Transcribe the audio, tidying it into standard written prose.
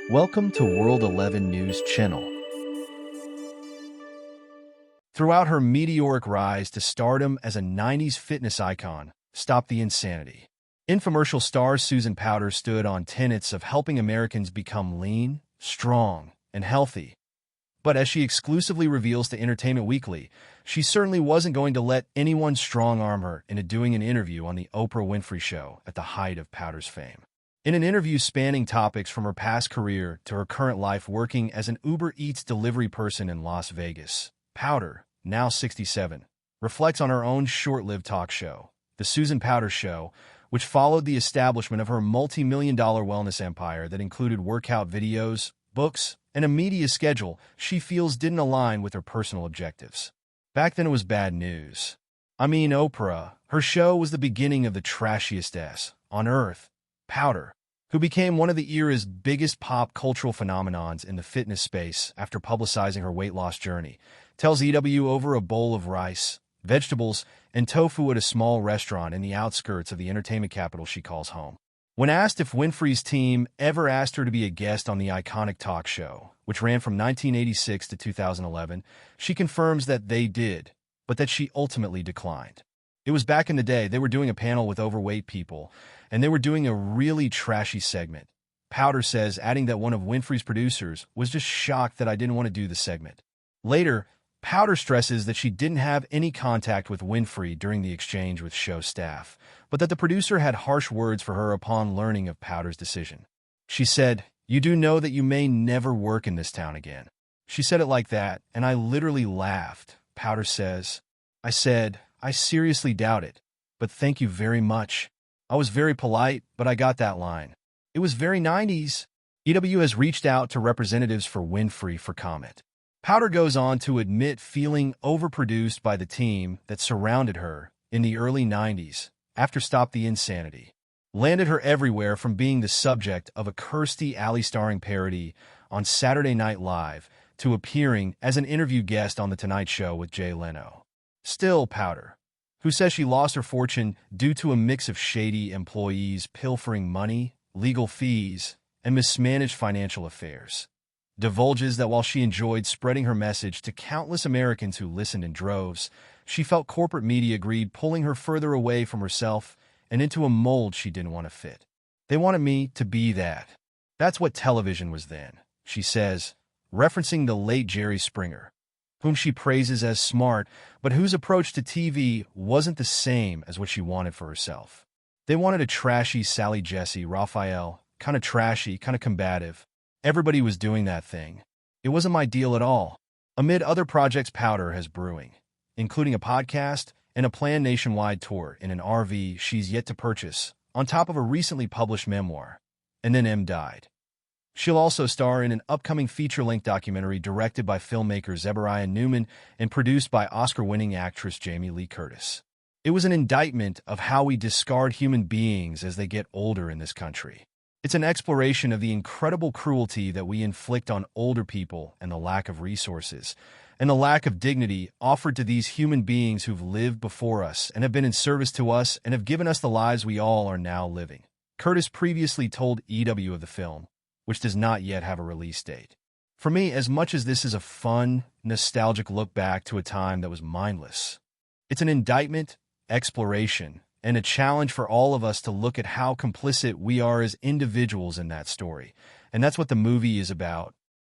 Welcome to World 11 News Channel. Throughout her meteoric rise to stardom as a 90s fitness icon, Stop the Insanity. Infomercial star Susan Powter stood on tenets of helping Americans become lean, strong, and healthy. But as she exclusively reveals to Entertainment Weekly, she certainly wasn't going to let anyone strong-arm her into doing an interview on the Oprah Winfrey Show at the height of Powter's fame. In an interview spanning topics from her past career to her current life working as an Uber Eats delivery person in Las Vegas, Powter, now 67, reflects on her own short-lived talk show, The Susan Powter Show, which followed the establishment of her multi-million-dollar wellness empire that included workout videos, books, and a media schedule she feels didn't align with her personal objectives. Back then it was bad news. Oprah, her show was the beginning of the trashiest S on earth. Powter, who became one of the era's biggest pop cultural phenomenons in the fitness space after publicizing her weight loss journey, tells EW over a bowl of rice, vegetables, and tofu at a small restaurant in the outskirts of the entertainment capital she calls home. When asked if Winfrey's team ever asked her to be a guest on the iconic talk show, which ran from 1986 to 2011, she confirms that they did, but that she ultimately declined. It was back in the day. They were doing a panel with overweight people, and they were doing a really trashy segment. Powter says, adding that one of Winfrey's producers was just shocked that I didn't want to do the segment. Later, Powter stresses that she didn't have any contact with Winfrey during the exchange with show staff, but that the producer had harsh words for her upon learning of Powter's decision. She said, "You do know that you may never work in this town again." She said it like that, and I literally laughed. Powter says, "I said, I seriously doubt it, but thank you very much. I was very polite, but I got that line. It was very 90s. EW has reached out to representatives for Winfrey for comment. Powter goes on to admit feeling overproduced by the team that surrounded her in the early 90s after Stop the Insanity landed her everywhere from being the subject of a Kirstie Alley-starring parody on Saturday Night Live to appearing as an interview guest on The Tonight Show with Jay Leno. Still, Powter, who says she lost her fortune due to a mix of shady employees pilfering money, legal fees, and mismanaged financial affairs, divulges that while she enjoyed spreading her message to countless Americans who listened in droves, she felt corporate media greed pulling her further away from herself and into a mold she didn't want to fit. They wanted me to be that. That's what television was then, she says, referencing the late Jerry Springer, whom she praises as smart, but whose approach to TV wasn't the same as what she wanted for herself. They wanted a trashy Sally Jesse Raphael, kind of trashy, kind of combative. Everybody was doing that thing. It wasn't my deal at all. Amid other projects Powter has brewing, including a podcast and a planned nationwide tour in an RV she's yet to purchase, on top of a recently published memoir. And then M died. She'll also star in an upcoming feature-length documentary directed by filmmaker Zebariah Newman and produced by Oscar-winning actress Jamie Lee Curtis. It was an indictment of how we discard human beings as they get older in this country. It's an exploration of the incredible cruelty that we inflict on older people and the lack of resources, and the lack of dignity offered to these human beings who've lived before us and have been in service to us and have given us the lives we all are now living. Curtis previously told EW of the film, which does not yet have a release date. For me, as much as this is a fun, nostalgic look back to a time that was mindless, it's an indictment, exploration, and a challenge for all of us to look at how complicit we are as individuals in that story. And that's what the movie is about,